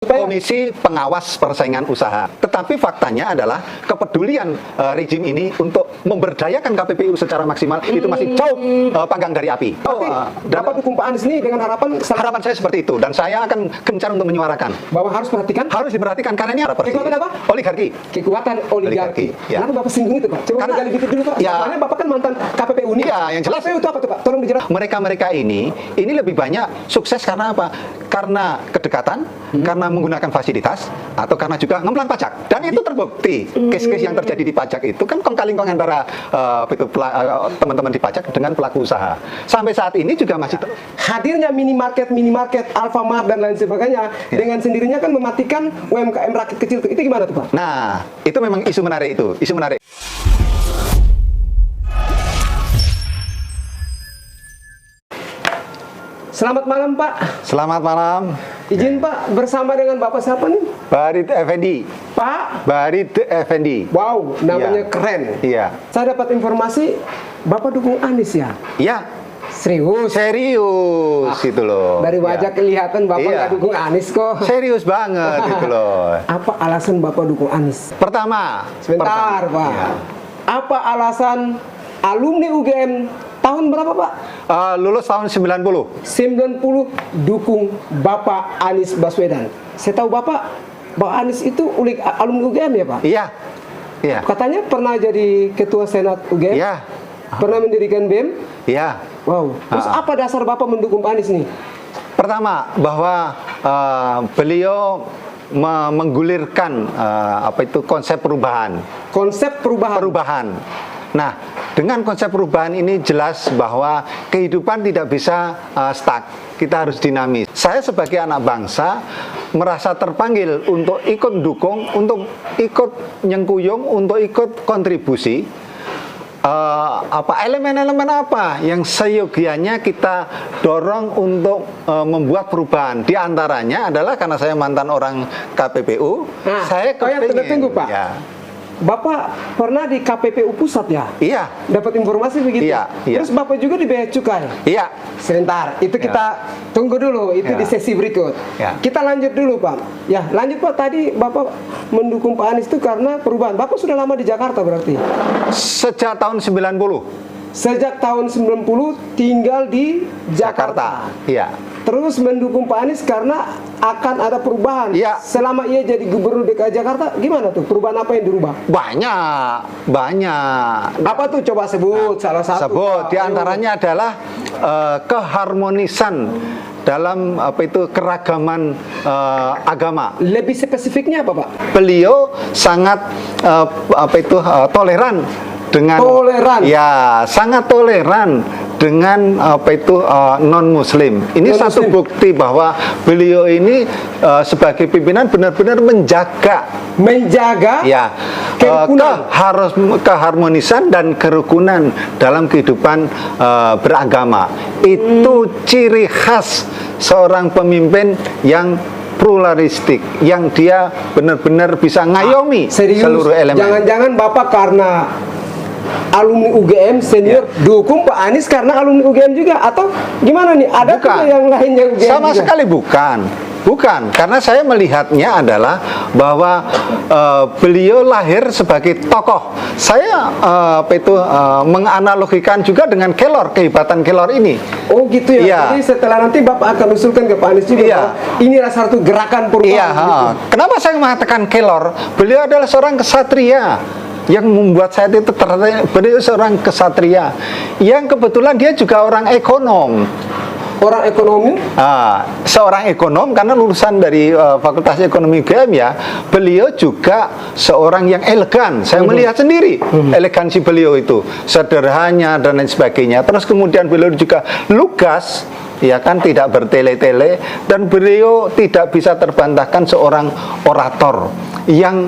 Komisi Pengawas Persaingan Usaha. Tetapi faktanya adalah kepedulian rejim ini untuk memberdayakan KPPU secara maksimal itu masih jauh panggang dari api. Dapat dukung Pak Anies ini dengan harapan saya seperti itu, dan saya akan gencar untuk menyuarakan bahwa harus diperhatikan karena ini kekuatan apa? Oligarki. Kekuatan oligarki. Ya. Kenapa Bapak singgung itu, Pak? Coba Karena- gali dikit dulu, Pak. Ya. Soalnya Bapak kan mantan KPPU nih. Iya, yang jelas. KPPU itu apa tuh, Pak? Tolong dijelaskan. Mereka ini lebih banyak sukses karena apa? Karena kedekatan, karena menggunakan fasilitas, atau karena juga ngemplang pajak. Dan itu terbukti. Case-case yang terjadi di pajak itu kan kong-kali-kong antara teman-teman di pajak dengan pelaku usaha. Sampai saat ini juga masih Hadirnya minimarket, Alfamart dan lain sebagainya dengan sendirinya kan mematikan UMKM rakyat kecil itu gimana tuh, Pak? Nah, itu memang isu menarik itu. Isu menarik. Selamat malam, Pak. Selamat malam. Izin, Pak, bersama dengan Bapak siapa nih? Barit Effendi. Pak. Barit Effendi. Wow, namanya Iya. keren. Iya. Saya dapat informasi Bapak dukung Anies ya? Iya. Serius? Serius itu loh. Dari wajah Ya. kelihatan Bapak Iya. nggak dukung Anies kok. Serius banget itu loh. Apa alasan Bapak dukung Anies? Pertama. Sebentar, Pak. Iya. Apa alasan alumni UGM tahun berapa, Pak? Lulus tahun 90. 90 dukung Bapak Anies Baswedan. Saya tahu Bapak Anies itu alumni UGM ya, Pak? Iya. Iya. Katanya pernah jadi ketua senat UGM? Iya. Pernah mendirikan BEM? Iya. Wow. Terus apa dasar Bapak mendukung Pak Anies nih? Pertama, bahwa beliau menggulirkan konsep perubahan. Konsep perubahan. Nah, dengan konsep perubahan ini jelas bahwa kehidupan tidak bisa stuck. Kita harus dinamis. Saya sebagai anak bangsa merasa terpanggil untuk ikut dukung, untuk ikut nyengkuyung, untuk ikut kontribusi. Elemen-elemen apa yang seyogianya kita dorong untuk membuat perubahan. Di antaranya adalah karena saya mantan orang KPPU, Nah, saya kepingin. tunggu, Pak. Ya. Bapak pernah di KPPU pusat ya? Iya. Dapat informasi begitu? Iya, iya. Terus Bapak juga di Bea Cukai? Iya. Sebentar, itu Ya. kita tunggu dulu, itu Ya. di sesi berikut. Ya. Kita lanjut dulu, Pak. Ya, lanjut, Pak. Tadi Bapak mendukung Pak Anies itu karena perubahan. Bapak sudah lama di Jakarta berarti? Sejak tahun 90. Sejak tahun 90 tinggal di Jakarta. Iya. Terus mendukung Pak Anies karena akan ada perubahan. Iya. Selama ia jadi gubernur DKI Jakarta, gimana tuh? Perubahan apa yang dirubah? Banyak. Apa tuh? Coba sebut salah satu. Sebut. Pak. Di antaranya adalah keharmonisan dalam keragaman agama. Lebih spesifiknya apa, Pak? Beliau sangat toleran dengan ya, sangat toleran dengan non muslim. Ini satu bukti bahwa beliau ini sebagai pimpinan benar-benar menjaga ya keharmonisan dan kerukunan dalam kehidupan beragama. Itu ciri khas seorang pemimpin yang pluralistik, yang dia benar-benar bisa ngayomi seluruh elemen. Jangan-jangan Bapak karena alumni UGM senior dukung Pak Anies karena alumni UGM juga, atau gimana nih? Ada juga yang lainnya UGM sama juga? Sekali bukan, karena saya melihatnya adalah bahwa beliau lahir sebagai tokoh. Saya menganalogikan juga dengan Kelor, kehebatan Kelor ini. Oh gitu ya. Iya. Jadi setelah nanti Bapak akan usulkan ke Pak Anies juga. Iya. Bahwa ini satu gerakan perubahan. Iya. Gitu. Kenapa saya mengatakan Kelor? Beliau adalah seorang kesatria. Yang membuat saya itu beliau seorang kesatria yang kebetulan dia juga orang ekonom. Orang ekonomi? Seorang ekonom karena lulusan dari Fakultas Ekonomi UGM ya. Beliau juga seorang yang elegan. Saya melihat sendiri elegansi beliau itu, sederhana dan lain sebagainya. Terus kemudian beliau juga lugas, ya kan, tidak bertele-tele, dan beliau tidak bisa terbantahkan seorang orator yang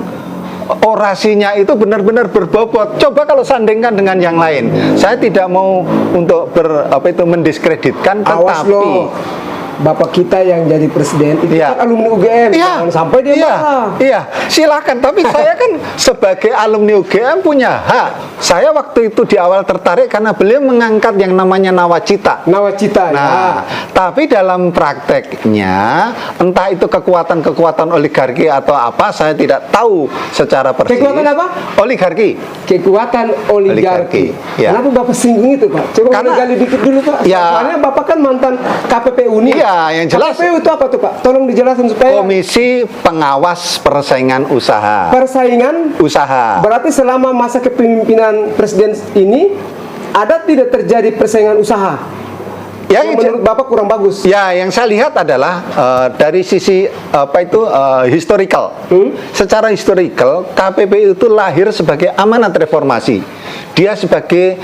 orasinya itu benar-benar berbobot. Coba kalau sandingkan dengan yang lain. Saya tidak mau untuk mendiskreditkan, Awas tetapi loh. bapak kita yang jadi presiden itu Iya. kan alumni UGM, Iya. jangan sampai dia Iya. marah. Iya, silakan. Tapi saya kan sebagai alumni UGM punya hak. Saya waktu itu di awal tertarik karena beliau mengangkat yang namanya nawacita. Nawacita ya. Nah, tapi dalam prakteknya entah itu kekuatan-kekuatan oligarki atau apa, saya tidak tahu secara persis. Kekuatan apa? Oligarki. Kekuatan oligarki. Ya. Kenapa Bapak singgung itu, Pak? Coba Karena- boleh gali dikit dulu, Pak. Ya. Soalnya Bapak kan mantan KPPU nih. Iya, yang jelas. KPPU itu apa tuh, Pak? Tolong dijelaskan supaya Komisi Pengawas Persaingan Usaha. persaingan. Usaha. Berarti selama masa kepemimpinan presiden ini ada tidak terjadi persaingan usaha yang menurut Bapak kurang bagus? Ya, yang saya lihat adalah dari sisi historical. Secara historical, KPPU itu lahir sebagai amanat reformasi. Dia sebagai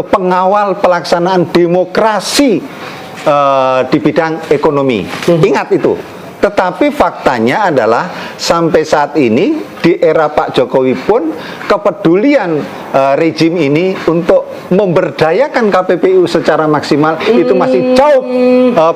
pengawal pelaksanaan demokrasi di bidang ekonomi. Ingat itu. Tetapi faktanya adalah sampai saat ini di era Pak Jokowi pun kepedulian rejim ini untuk memberdayakan KPPU secara maksimal itu masih jauh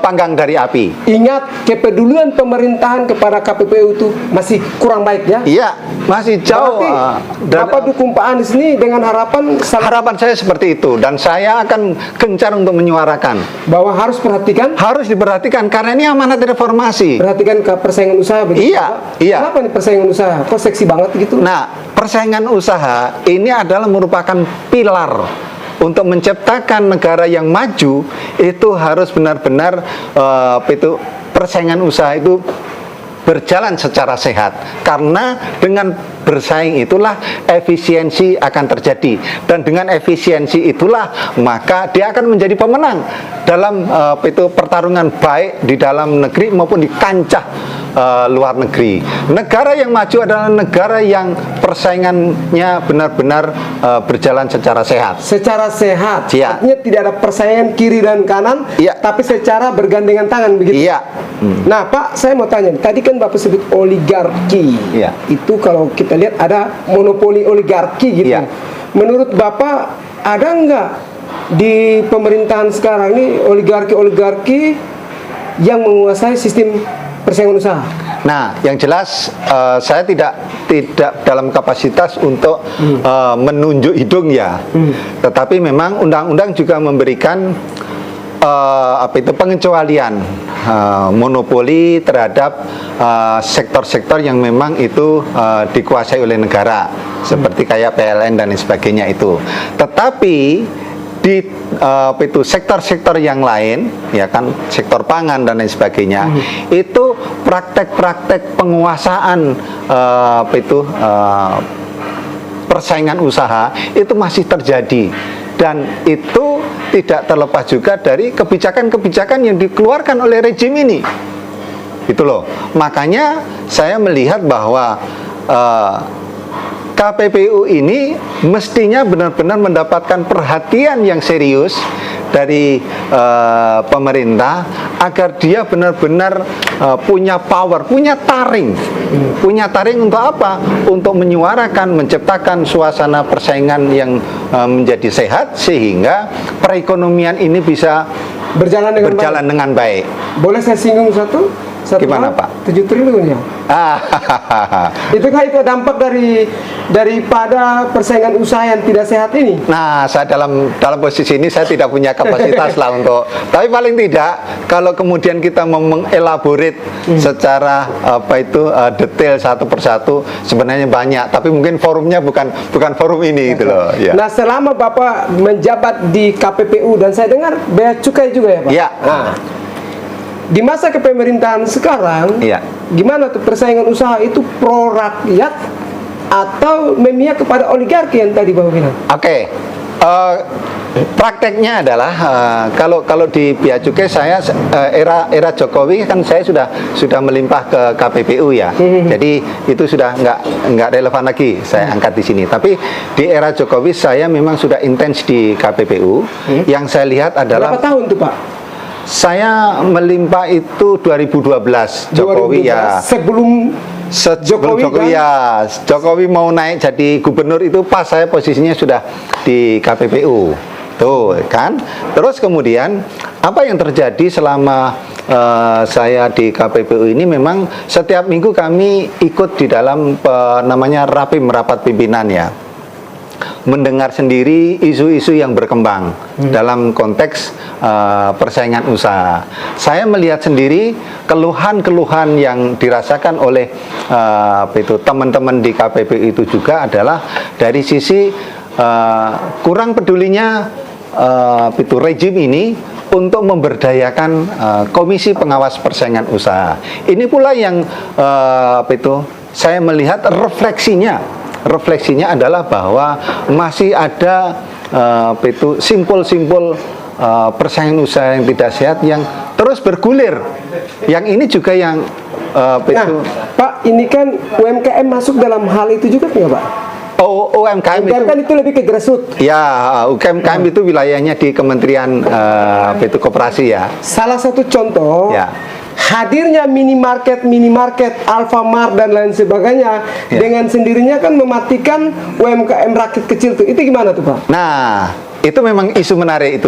panggang dari api. Ingat, kepedulian pemerintahan kepada KPPU itu masih kurang baik ya? Iya, masih jauh. Berarti Dan Bapak dukung Pak Anies ini dengan harapan harapan saya seperti itu, dan saya akan gencar untuk menyuarakan. bahwa harus perhatikan Harus diperhatikan karena ini amanat reformasi. perhatikan ke persaingan usaha begitu, Iya, Pak? iya. Kenapa nih persaingan usaha? Kok seksi banget gitu? Nah, persaingan usaha ini adalah merupakan pilar untuk menciptakan negara yang maju. Itu harus benar-benar persaingan usaha itu berjalan secara sehat, karena dengan bersaing itulah efisiensi akan terjadi, dan dengan efisiensi itulah maka dia akan menjadi pemenang dalam pertarungan baik di dalam negeri maupun di kancah luar negeri. Negara yang maju adalah negara yang persaingannya benar-benar berjalan secara sehat. Secara sehat, Iya. artinya tidak ada persaingan kiri dan kanan, Iya. tapi secara bergandengan tangan begitu. Iya. Nah, Pak, saya mau tanya, tadi kan Bapak sebut oligarki. Iya. Itu kalau kita lihat ada monopoli oligarki gitu. Iya. Menurut Bapak ada nggak di pemerintahan sekarang ini oligarki-oligarki yang menguasai sistem persaingan usaha? Nah, yang jelas saya tidak dalam kapasitas untuk menunjuk hidung ya. Tetapi memang undang-undang juga memberikan pengecualian monopoli terhadap sektor-sektor yang memang itu dikuasai oleh negara, seperti kayak PLN dan lain sebagainya itu. Tetapi di sektor-sektor yang lain, ya kan, sektor pangan dan lain sebagainya, itu praktek-praktek penguasaan persaingan usaha itu masih terjadi, dan itu tidak terlepas juga dari kebijakan-kebijakan yang dikeluarkan oleh rejim ini. Itu loh. Makanya saya melihat bahwa KPPU ini mestinya benar-benar mendapatkan perhatian yang serius dari pemerintah, agar dia benar-benar punya power, punya taring. Punya taring untuk apa? Untuk menyuarakan, menciptakan suasana persaingan yang menjadi sehat, sehingga perekonomian ini bisa Berjalan dengan baik. Boleh saya singgung satu Gimana, hal? Pak? 7 triliun ya. Itu dampak daripada persaingan usaha yang tidak sehat ini. Nah, saya dalam posisi ini saya tidak punya kapasitas lah untuk. Tapi paling tidak, kalau kemudian kita mau mengelaborate secara detail satu persatu, sebenarnya banyak. Tapi mungkin forumnya bukan forum ini gitu loh. Ya. Nah, selama Bapak menjabat di KPPU dan saya dengar bea cukai juga ya, Pak. Iya. Nah, di masa kepemerintahan sekarang, Iya. gimana tuh persaingan usaha itu pro rakyat atau memihak kepada oligarki yang tadi Bapak bilang? Oke. Prakteknya adalah kalau di bea cukai, saya era Jokowi kan saya sudah melimpah ke KPPU ya. Jadi itu sudah nggak relevan lagi saya angkat di sini. Tapi di era Jokowi saya memang sudah intens di KPPU. Yang saya lihat adalah, Berapa tahun tuh, Pak? saya melimpah itu 2012 Jokowi 2012, ya. sebelum Jokowi kan? ya, Jokowi mau naik jadi gubernur itu pas saya posisinya sudah di KPPU. Tuh kan. Terus kemudian apa yang terjadi selama saya di KPPU ini, memang setiap minggu kami ikut di dalam namanya rapim, rapat pimpinan ya, mendengar sendiri isu-isu yang berkembang dalam konteks persaingan usaha. Saya melihat sendiri keluhan-keluhan yang dirasakan oleh teman-teman di KPPU itu juga adalah dari sisi kurang pedulinya rejim ini untuk memberdayakan Komisi Pengawas Persaingan Usaha. Ini pula yang saya melihat refleksinya adalah bahwa masih ada simpul-simpul persaingan usaha yang tidak sehat yang terus bergulir. Yang ini juga yang Pak, ini kan UMKM masuk dalam hal itu juga nggak, Pak? UMKM kan itu lebih ke grassroots. Ya, UMKM itu wilayahnya di Kementerian Koperasi ya. Salah satu contoh ya, hadirnya minimarket, Alfamart dan lain sebagainya dengan sendirinya kan mematikan UMKM rakyat kecil tuh. Itu gimana tuh, Pak? Nah, itu memang isu menarik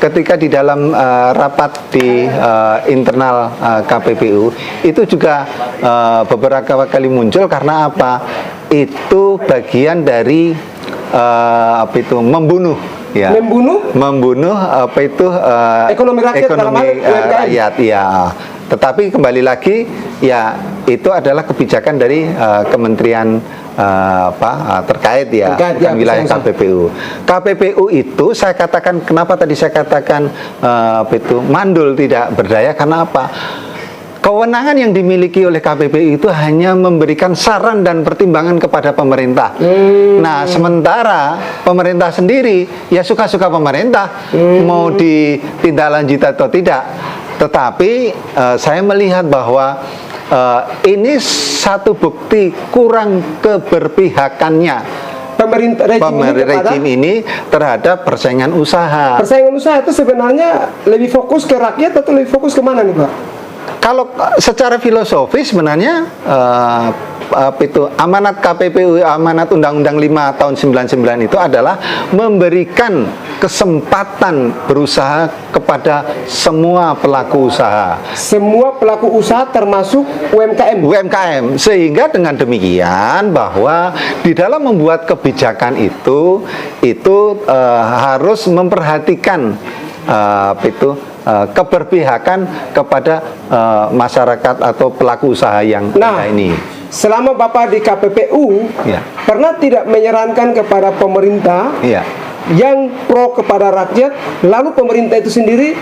ketika di dalam rapat di internal KPPU itu juga beberapa kali muncul. Karena apa? Itu bagian dari membunuh ya, membunuh ekonomi rakyat, rakyat ya. Tetapi kembali lagi ya, itu adalah kebijakan dari kementerian terkait ya, bukan wilayah KPPU. KPPU itu saya katakan, kenapa tadi saya katakan mandul, tidak berdaya, karena apa? Kewenangan yang dimiliki oleh KPPU itu hanya memberikan saran dan pertimbangan kepada pemerintah. Nah, sementara pemerintah sendiri ya suka-suka pemerintah mau ditindaklanjuti atau tidak. Tetapi saya melihat bahwa ini satu bukti kurang keberpihakannya rejim ini terhadap persaingan usaha. Persaingan usaha itu sebenarnya lebih fokus ke rakyat atau lebih fokus ke mana nih, Pak? Kalau secara filosofis sebenarnya amanat KPPU, amanat Undang-Undang 5 tahun 99 itu adalah memberikan kesempatan berusaha kepada semua pelaku usaha. Semua pelaku usaha termasuk UMKM. Sehingga dengan demikian bahwa di dalam membuat kebijakan itu harus memperhatikan keberpihakan kepada masyarakat atau pelaku usaha yang ini. Selama Bapak di KPPU, pernah tidak menyarankan kepada pemerintah yang pro kepada rakyat, lalu pemerintah itu sendiri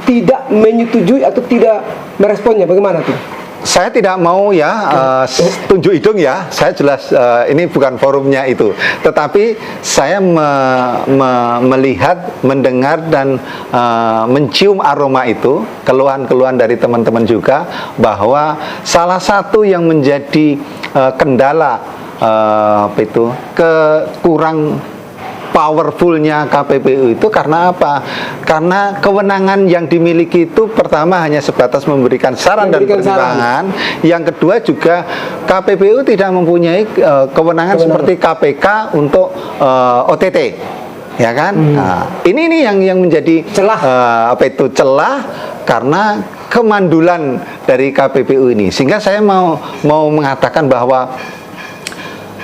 tidak menyetujui atau tidak meresponnya, bagaimana tuh? Saya tidak mau tunjuk hidung ya, saya jelas ini bukan forumnya itu. Tetapi saya melihat, mendengar dan mencium aroma itu, keluhan-keluhan dari teman-teman juga, bahwa salah satu yang menjadi kendala kurang powerfulnya KPPU itu karena apa? Karena kewenangan yang dimiliki itu pertama hanya sebatas memberikan saran dan pertimbangan. Yang kedua juga KPPU tidak mempunyai kewenangan seperti KPK untuk OTT, ya kan? Nah, ini yang menjadi celah, celah karena kemandulan dari KPPU ini. Sehingga saya mau mengatakan bahwa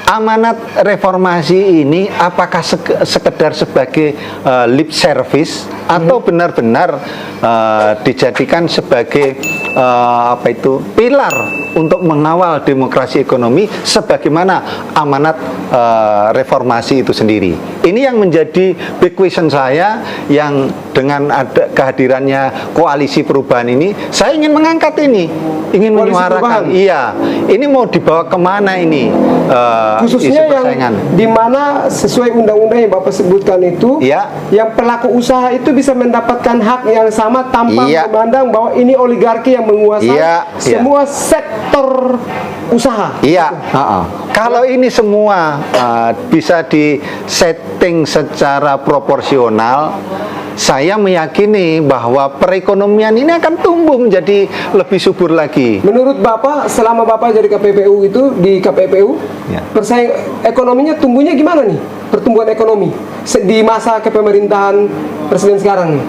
amanat reformasi ini apakah sekedar sebagai lip service atau benar-benar dijadikan sebagai pilar untuk mengawal demokrasi ekonomi sebagaimana amanat reformasi itu sendiri. Ini yang menjadi big question saya, yang dengan ada kehadirannya koalisi perubahan ini, saya ingin mengangkat ini, ingin menyuarakan. Iya, ini mau dibawa kemana ini? Khususnya yang dimana sesuai undang-undang yang Bapak sebutkan itu, yang pelaku usaha itu bisa mendapatkan hak yang sama tanpa memandang bahwa ini oligarki yang menguasai semua sektor usaha. Iya. Kalau ini semua bisa disetting secara proporsional, saya meyakini bahwa perekonomian ini akan tumbuh menjadi lebih subur lagi. Menurut Bapak, selama Bapak jadi KPPU itu, di KPPU, Ya. persaing ekonominya tumbuhnya gimana nih? Pertumbuhan ekonomi di masa kepemerintahan Presiden sekarang nih?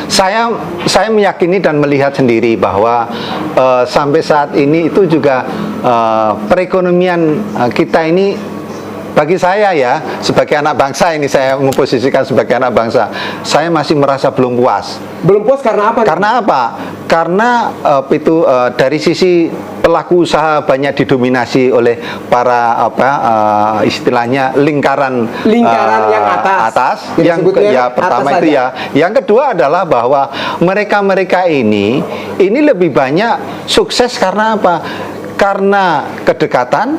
Saya meyakini dan melihat sendiri bahwa sampai saat ini itu juga perekonomian kita ini, bagi saya ya, sebagai anak bangsa ini, saya memposisikan sebagai anak bangsa, saya masih merasa belum puas. Belum puas karena apa? Karena apa? Karena dari sisi pelaku usaha banyak didominasi oleh para istilahnya lingkaran yang atas. Yang pertama itu ya. Yang kedua adalah bahwa mereka ini lebih banyak sukses karena apa? Karena kedekatan,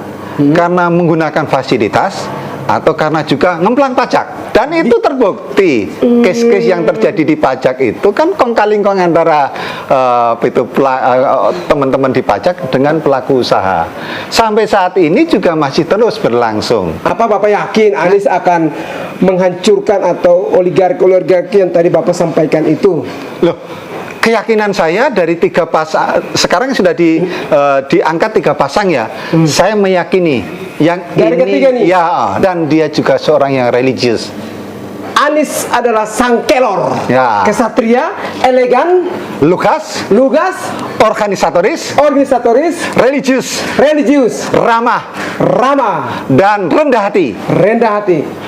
karena menggunakan fasilitas, atau karena juga ngemplang pajak. Dan itu terbukti. Case-case yang terjadi di pajak itu kan kong kali kong antara teman-teman di pajak dengan pelaku usaha. Sampai saat ini juga masih terus berlangsung. Apa Bapak yakin Anies akan menghancurkan atau oligarki yang tadi Bapak sampaikan itu? Loh, keyakinan saya dari 3 pasang, sekarang sudah diangkat 3 pasang ya. Saya meyakini yang dari ini ketiga nih. ya, dan dia juga seorang yang religius. Anies adalah sang kelor, Ya. kesatria, elegan, lugas, organisatoris, religius, ramah, dan rendah hati.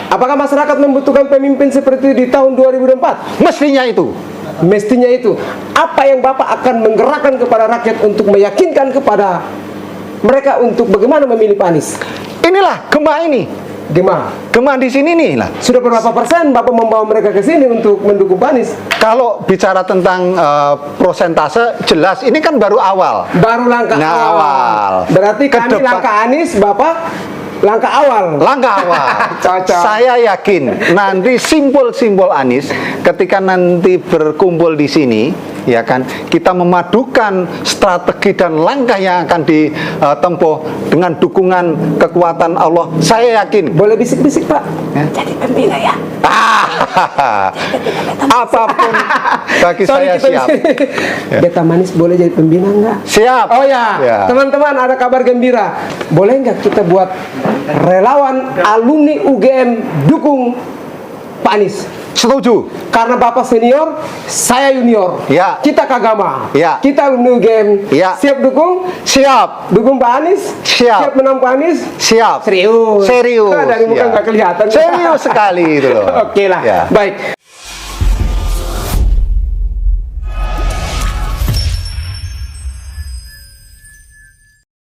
Apakah masyarakat membutuhkan pemimpin seperti itu di tahun 2024? Mestinya itu. Apa yang Bapak akan menggerakkan kepada rakyat untuk meyakinkan kepada mereka untuk bagaimana memilih Pak Anies? Inilah Gema ini. Gema di sini nih lah. Sudah berapa persen Bapak membawa mereka ke sini untuk mendukung Pak Anies? Kalau bicara tentang prosentase, jelas ini kan baru awal. Baru langkah awal. Berarti kami langkah Anies, Bapak langkah awal. Cocok. Saya yakin nanti simbol-simbol Anies ketika nanti berkumpul di sini, ya kan, kita memadukan strategi dan langkah yang akan ditempuh dengan dukungan kekuatan Allah. Saya yakin. Boleh bisik-bisik Pak? Ya? Jadi pembina ya. Apapun bagi saya siap. Beta Manis boleh jadi pembina enggak? Siap. Oh ya, teman-teman ada kabar gembira. Boleh nggak kita buat relawan alumni UGM dukung Pak Anies? Setuju. Karena Bapak senior, saya junior. Ya. Kita kagama. Ya. Kita alumni UGM. Ya. Siap dukung? Siap. Dukung Pak Anies? Siap. Siap menang Pak Anies? Siap. Serius. Serius. Dari muka Ya. nggak kelihatan. Serius sekali itu loh. Oke lah. Ya. Baik.